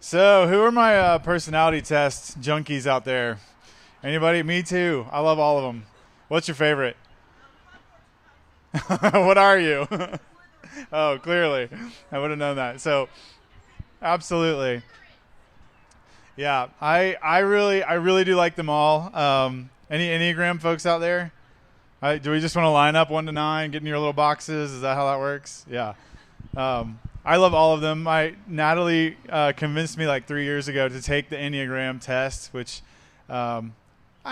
So, who are my personality test junkies out there? Anybody? Me too. I love all of them. What's your favorite? What are you? Oh, clearly. I would have known that. So, absolutely. Yeah, I really do like them all. Any Enneagram folks out there? Do we just want to line up 1 to 9, get in your little boxes? Is that how that works? Yeah. I love all of them. Natalie convinced me like 3 years ago to take the Enneagram test, which I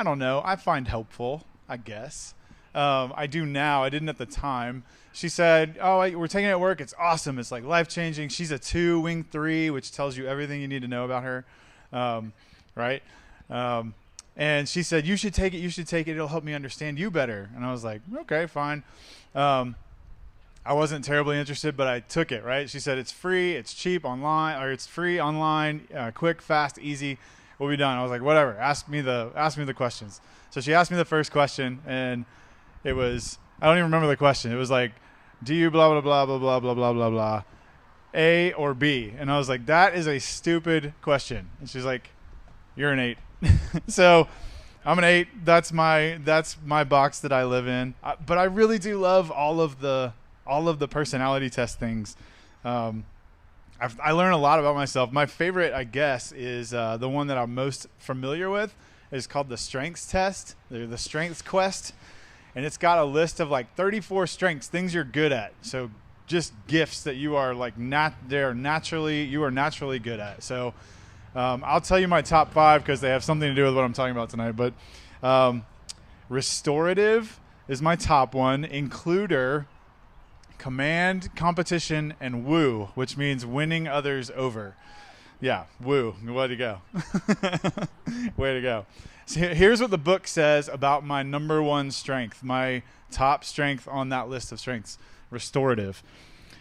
don't know. I find helpful, I guess. I do now. I didn't at the time. She said, "Oh, we're taking it at work. It's awesome. It's like life changing." She's a 2, wing 3, which tells you everything you need to know about her, right? And she said, "You should take it. You should take it. It'll help me understand you better." And I was like, "Okay, fine." I wasn't terribly interested, but I took it, right? She said, "It's free, it's cheap online, or it's free online, quick, fast, easy. We'll be done." I was like, "Whatever. Ask me the questions." So she asked me the first question, and it was, I don't even remember the question. It was like, "Do you blah blah blah blah blah blah blah blah blah, A or B?" And I was like, "That is a stupid question." And she's like, "You're an 8." So I'm an 8. That's my box that I live in. But I really do love all of the personality test things. I learn a lot about myself. My favorite, I guess, is the one that I'm most familiar with. Is called the Strengths Test, the Strengths Quest, and it's got a list of like 34 strengths, things you're good at. So just gifts that you are like naturally good at. So I'll tell you my top 5 because they have something to do with what I'm talking about tonight. But restorative is my top one. Includer, command, competition, and woo, which means winning others over. Yeah, woo. Way to go. Way to go. So here's what the book says about my number one strength, my top strength on that list of strengths, restorative.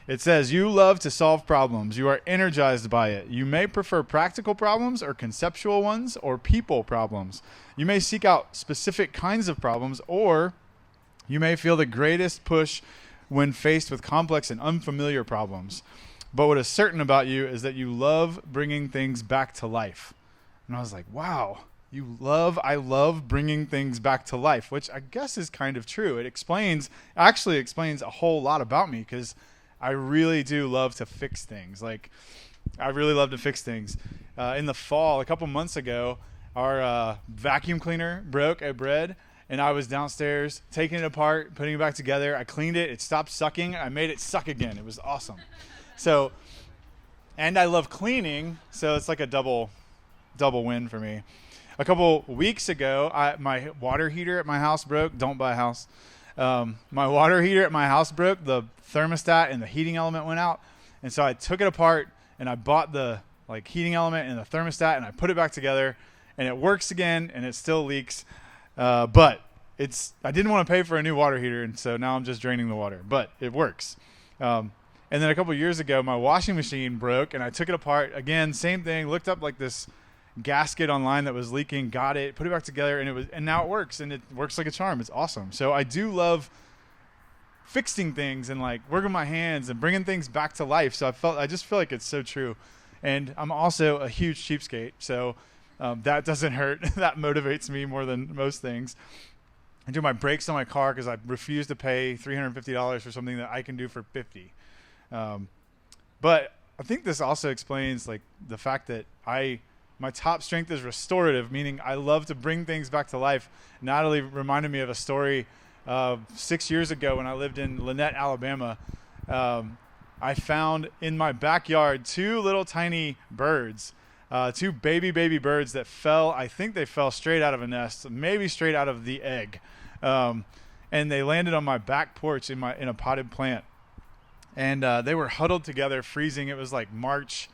It says, "You love to solve problems. You are energized by it. You may prefer practical problems or conceptual ones or people problems. You may seek out specific kinds of problems, or you may feel the greatest push when faced with complex and unfamiliar problems. But what is certain about you is that you love bringing things back to life." And I was like, wow, I love bringing things back to life, which I guess is kind of true. It actually explains a whole lot about me, because I really do love to fix things. Like, I really love to fix things. In the fall, a couple months ago, our vacuum cleaner broke at Bread, and I was downstairs taking it apart, putting it back together. I cleaned it. It stopped sucking. I made it suck again. It was awesome. So, and I love cleaning, so it's like a double win for me. A couple weeks ago, my water heater at my house broke. Don't buy a house. My water heater at my house broke. The thermostat and the heating element went out, and so I took it apart and I bought the heating element and the thermostat, and I put it back together, and it works again, and it still leaks. But I didn't want to pay for a new water heater, and so now I'm just draining the water. But it works. And then a couple years ago, my washing machine broke, and I took it apart again. Same thing. Looked up like this gasket online that was leaking. Got it. Put it back together, and now it works, and it works like a charm. It's awesome. So I do love fixing things and like working my hands and bringing things back to life. So I just feel like it's so true. And I'm also a huge cheapskate, so that doesn't hurt. That motivates me more than most things. I do my brakes on my car because I refuse to pay $350 for something that I can do for $50. But I think this also explains like the fact that my top strength is restorative, meaning I love to bring things back to life. Natalie reminded me of a story 6 years ago when I lived in Lynette, Alabama. I found in my backyard 2 little tiny birds, 2 baby birds that fell. I think they fell straight out of a nest, maybe straight out of the egg. And they landed on my back porch in a potted plant. And they were huddled together, freezing. It was like March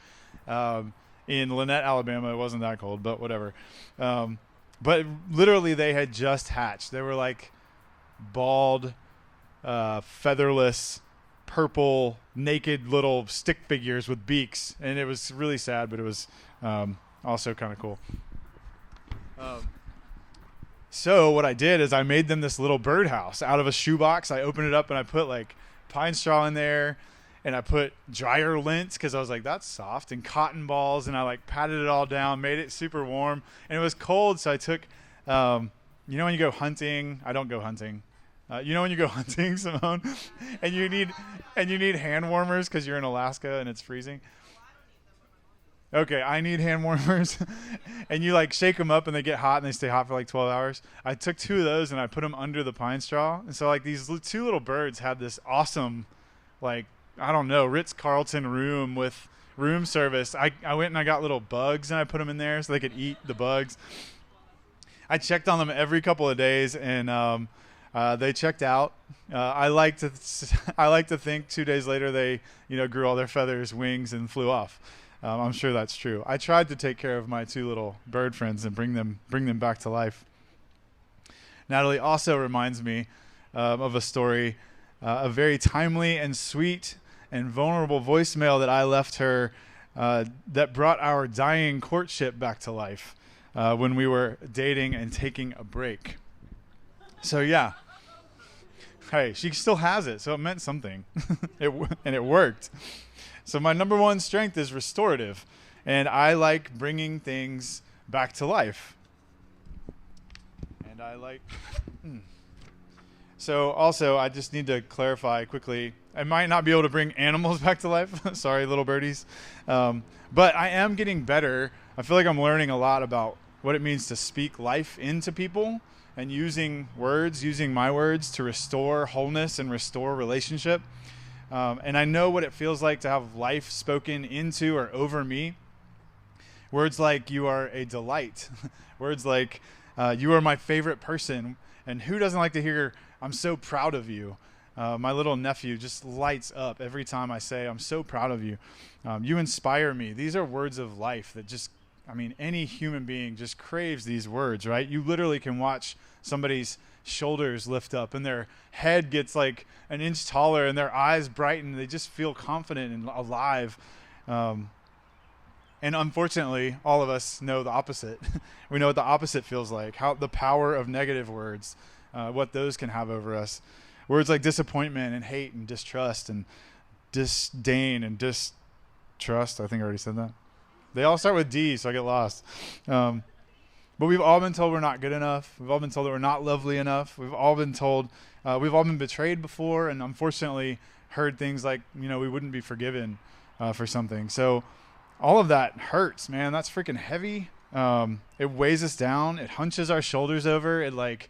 in Lynette, Alabama. It wasn't that cold, but whatever. But literally, they had just hatched. They were like bald, featherless, purple, naked little stick figures with beaks. And it was really sad, but it was also kind of cool. So what I did is I made them this little birdhouse out of a shoebox. I opened it up and I put like pine straw in there, and I put dryer lint because I was like, that's soft, and cotton balls, and I like patted it all down, made it super warm, and it was cold, so I took, you know when you go hunting, I don't go hunting. You know when you go hunting, Simone, and you need hand warmers because you're in Alaska and it's freezing. Okay, I need hand warmers, and you like shake them up and they get hot and they stay hot for like 12 hours. I took 2 of those and I put them under the pine straw, and so like these 2 little birds had this awesome, like I don't know, Ritz-Carlton room with room service. I went and I got little bugs and I put them in there so they could eat the bugs. I checked on them every couple of days, and they checked out. I like to think 2 days later they grew all their feathers, wings, and flew off. I'm sure that's true. I tried to take care of my 2 little bird friends and bring them back to life. Natalie also reminds me of a story, a very timely and sweet and vulnerable voicemail that I left her that brought our dying courtship back to life when we were dating and taking a break. So yeah, hey, she still has it, so it meant something, and it worked. So my number 1 strength is restorative, and I like bringing things back to life. And I like... So also, I just need to clarify quickly, I might not be able to bring animals back to life. Sorry, little birdies. But I am getting better. I feel like I'm learning a lot about what it means to speak life into people and using my words to restore wholeness and restore relationship. And I know what it feels like to have life spoken into or over me. Words like, you are a delight. Words like, you are my favorite person. And who doesn't like to hear, I'm so proud of you? My little nephew just lights up every time I say, I'm so proud of you. You inspire me. These are words of life that any human being just craves these words, right? You literally can watch somebody's shoulders lift up and their head gets like an inch taller and their eyes brighten. They just feel confident and alive. And unfortunately, all of us know the opposite. We know what the opposite feels like, how the power of negative words, what those can have over us. Words like disappointment and hate and distrust and disdain and distrust. I think I already said that. They all start with D, so I get lost. But we've all been told we're not good enough. We've all been told that we're not lovely enough. We've all been told, we've all been betrayed before, and unfortunately heard things like, we wouldn't be forgiven for something. So all of that hurts, man. That's freaking heavy. It weighs us down. It hunches our shoulders over. It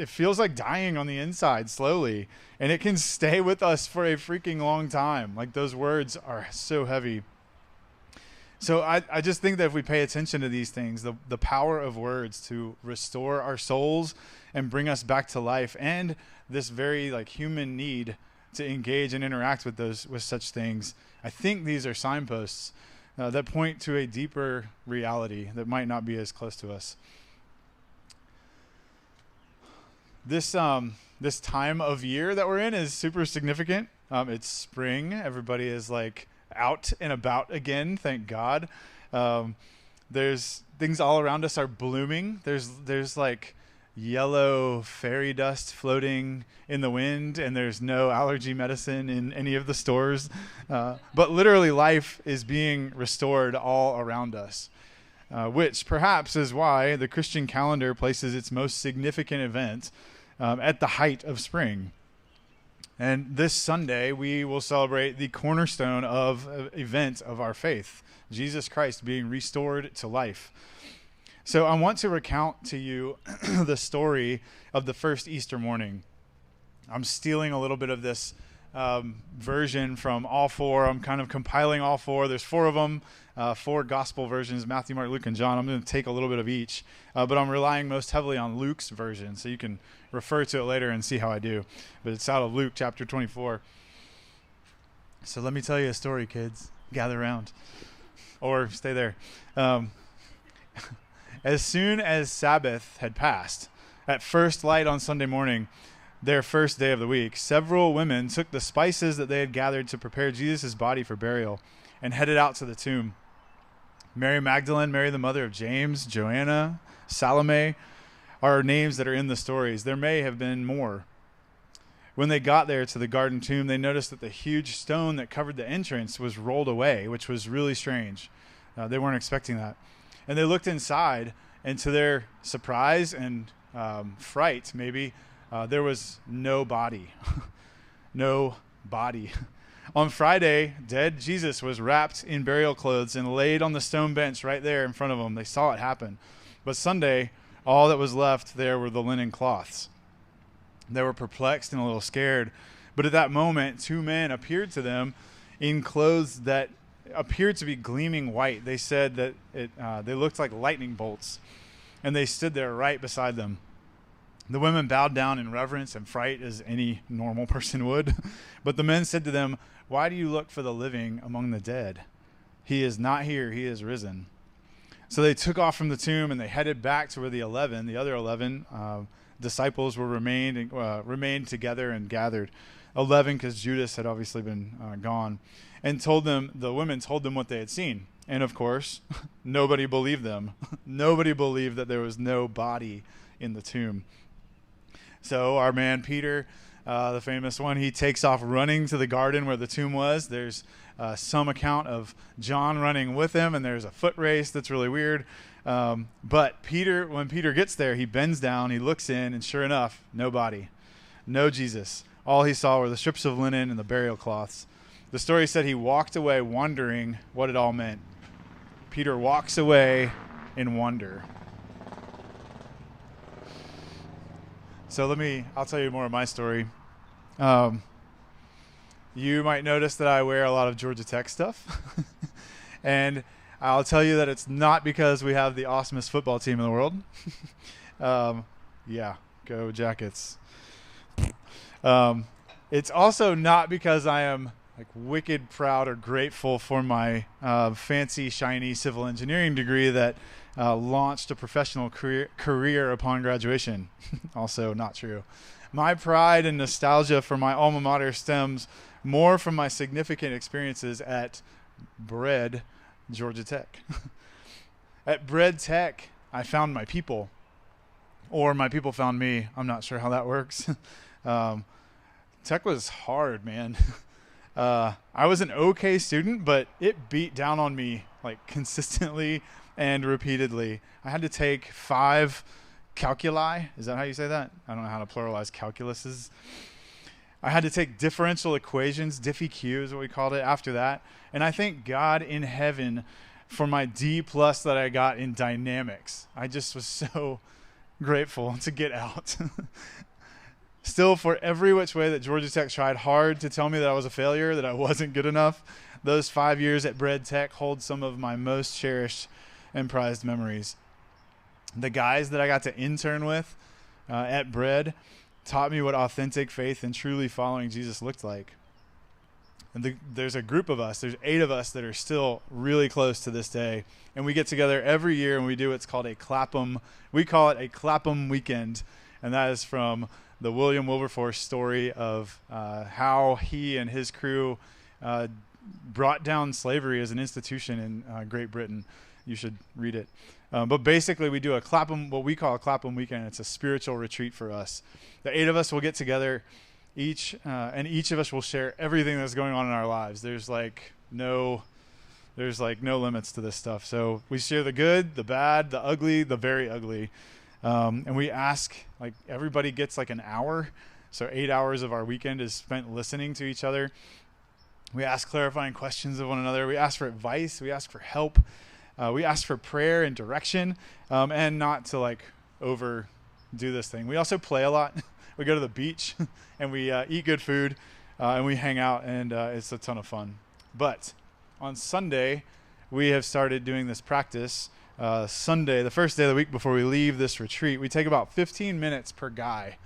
feels like dying on the inside slowly, and it can stay with us for a freaking long time. Like, those words are so heavy. So I just think that if we pay attention to these things, the power of words to restore our souls and bring us back to life, and this very like human need to engage and interact with such things, I think these are signposts that point to a deeper reality that might not be as close to us. This time of year that we're in is super significant. It's spring. Everybody is like out and about again, thank God. There's things all around us are blooming. There's like yellow fairy dust floating in the wind, and there's no allergy medicine in any of the stores. But literally life is being restored all around us, which perhaps is why the Christian calendar places its most significant event at the height of spring. And this Sunday, we will celebrate the cornerstone event of our faith, Jesus Christ being restored to life. So I want to recount to you the story of the first Easter morning. I'm stealing a little bit of this version from all 4. I'm kind of compiling all 4. There's 4 of them, 4 gospel versions, Matthew, Mark, Luke, and John. I'm going to take a little bit of each, but I'm relying most heavily on Luke's version, so you can refer to it later and see how I do. But it's out of Luke chapter 24. So let me tell you a story, kids. Gather around. Or stay there. As soon as Sabbath had passed, at first light on Sunday morning, their first day of the week, several women took the spices that they had gathered to prepare Jesus' body for burial and headed out to the tomb. Mary Magdalene, Mary the mother of James, Joanna, Salome are names that are in the stories. There may have been more. When they got there to the garden tomb, they noticed that the huge stone that covered the entrance was rolled away, which was really strange. They weren't expecting that. And they looked inside, and to their surprise and fright, maybe, there was no body. No body. On Friday, dead Jesus was wrapped in burial clothes and laid on the stone bench right there in front of them. They saw it happen. But Sunday, all that was left there were the linen cloths. They were perplexed and a little scared. But at that moment, two men appeared to them in clothes that appeared to be gleaming white. They said that they looked like lightning bolts, and they stood there right beside them. The women bowed down in reverence and fright as any normal person would. But the men said to them, "Why do you look for the living among the dead? He is not here, he is risen." So they took off from the tomb and they headed back to where the other 11 disciples were remained together and gathered. 11 because Judas had obviously been gone, and the women told them what they had seen. And of course, nobody believed them. Nobody believed that there was no body in the tomb. So our man Peter, the famous one, he takes off running to the garden where the tomb was. There's some account of John running with him, and there's a foot race that's really weird. But when Peter gets there, he bends down, he looks in, and sure enough, no body, no Jesus. All he saw were the strips of linen and the burial cloths. The story said he walked away wondering what it all meant. Peter walks away in wonder. So I'll tell you more of my story. You might notice that I wear a lot of Georgia Tech stuff. And I'll tell you that it's not because we have the awesomest football team in the world. Yeah, go Jackets. It's also not because I am like wicked proud or grateful for my fancy, shiny civil engineering degree that launched a professional career upon graduation. Also not true. My pride and nostalgia for my alma mater stems more from my significant experiences at Georgia Tech. At Bread Tech, I found my people, or my people found me. I'm not sure how that works. Tech was hard, man. I was an okay student, but it beat down on me like consistently and repeatedly. I had to take 5 calculi. Is that how you say that? I don't know how to pluralize calculuses. I had to take differential equations, diffie-q is what we called it, after that. And I thank God in heaven for my D+ that I got in dynamics. I just was so grateful to get out. Still, for every which way that Georgia Tech tried hard to tell me that I was a failure, that I wasn't good enough, those 5 years at Bread Tech hold some of my most cherished and prized memories. The guys that I got to intern with at Bread taught me what authentic faith and truly following Jesus looked like. And there's a group of us, there's 8 of us that are still really close to this day. And we get together every year and we do what's called we call it a Clapham weekend. And that is from the William Wilberforce story of how he and his crew brought down slavery as an institution in Great Britain. You should read it. But basically, we do what we call a Clapham weekend. It's a spiritual retreat for us. The 8 of us will get together, and each of us will share everything that's going on in our lives. There's no limits to this stuff. So we share the good, the bad, the ugly, the very ugly. And we ask, everybody gets an hour. So 8 hours of our weekend is spent listening to each other. We ask clarifying questions of one another. We ask for advice. We ask for help. We ask for prayer and direction, and not to overdo this thing. We also play a lot. We go to the beach and we eat good food, and we hang out, and it's a ton of fun. But on Sunday, we have started doing this practice. Sunday, the first day of the week before we leave this retreat, we take about 15 minutes per guy,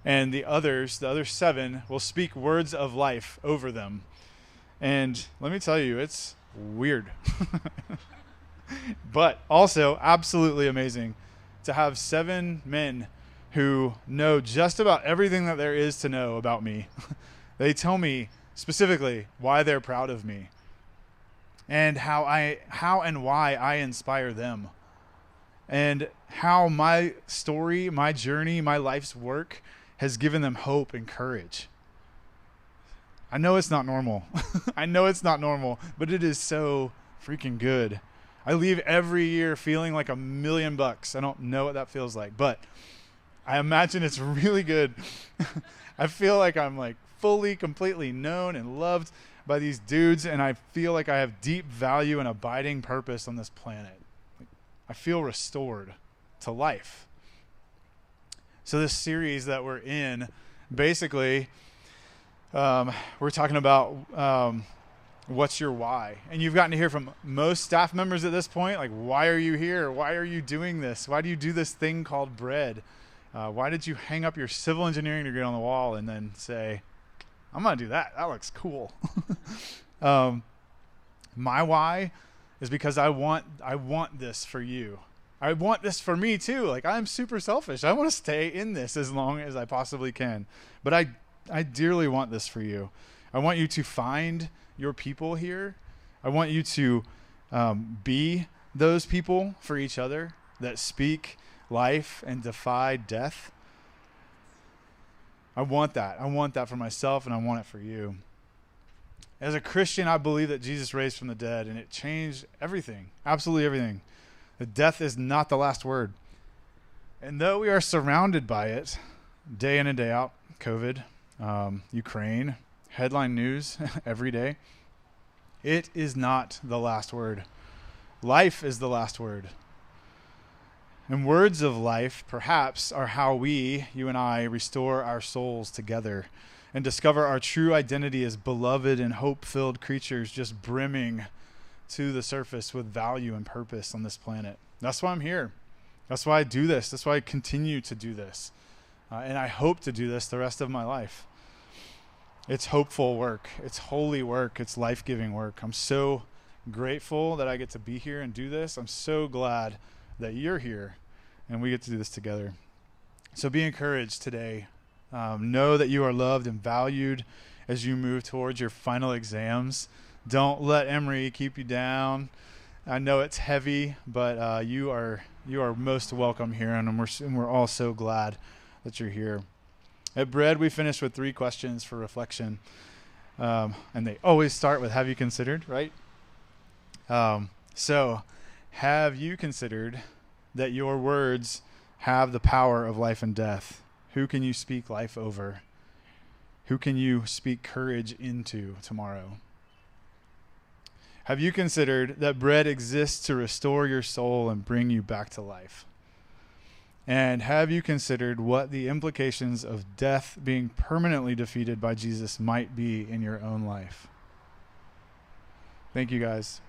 and the other 7 will speak words of life over them. And let me tell you, it's weird. But also absolutely amazing to have 7 men who know just about everything that there is to know about me. They tell me specifically why they're proud of me and how and why I inspire them, and how my story, my journey, my life's work has given them hope and courage. I know it's not normal. I know it's not normal, but it is so freaking good. I leave every year feeling like $1,000,000. I don't know what that feels like, but I imagine it's really good. I feel like I'm like fully, completely known and loved by these dudes, and I feel like I have deep value and abiding purpose on this planet. I feel restored to life. So this series that we're in, basically, we're talking about what's your why? And you've gotten to hear from most staff members at this point, like, why are you here? Why are you doing this? Why do you do this thing called bread? Why did you hang up your civil engineering degree on the wall and then say, I'm going to do that. That looks cool. My why is because I want this for you. I want this for me too. Like, I'm super selfish. I want to stay in this as long as I possibly can. But I dearly want this for you. I want you to find your people here. I want you to be those people for each other that speak life and defy death. I want that. I want that for myself, and I want it for you. As a Christian, I believe that Jesus raised from the dead, and it changed everything, absolutely everything. That death is not the last word. And though we are surrounded by it day in and day out, COVID, Ukraine, headline news every day, it is not the last word. Life is the last word. And words of life, perhaps, are how we, you and I, restore our souls together and discover our true identity as beloved and hope-filled creatures just brimming to the surface with value and purpose on this planet. That's why I'm here. That's why I do this. That's why I continue to do this. And I hope to do this the rest of my life. It's hopeful work. It's holy work. It's life-giving work. I'm so grateful that I get to be here and do this. I'm so glad that you're here and we get to do this together. So be encouraged today. Know that you are loved and valued as you move towards your final exams. Don't let Emory keep you down. I know it's heavy, but you are most welcome here, and we're all so glad that you're here. At Bread, we finish with 3 questions for reflection, and they always start with, have you considered, right? So have you considered that your words have the power of life and death? Who can you speak life over? Who can you speak courage into tomorrow? Have you considered that bread exists to restore your soul and bring you back to life? And have you considered what the implications of death being permanently defeated by Jesus might be in your own life? Thank you, guys.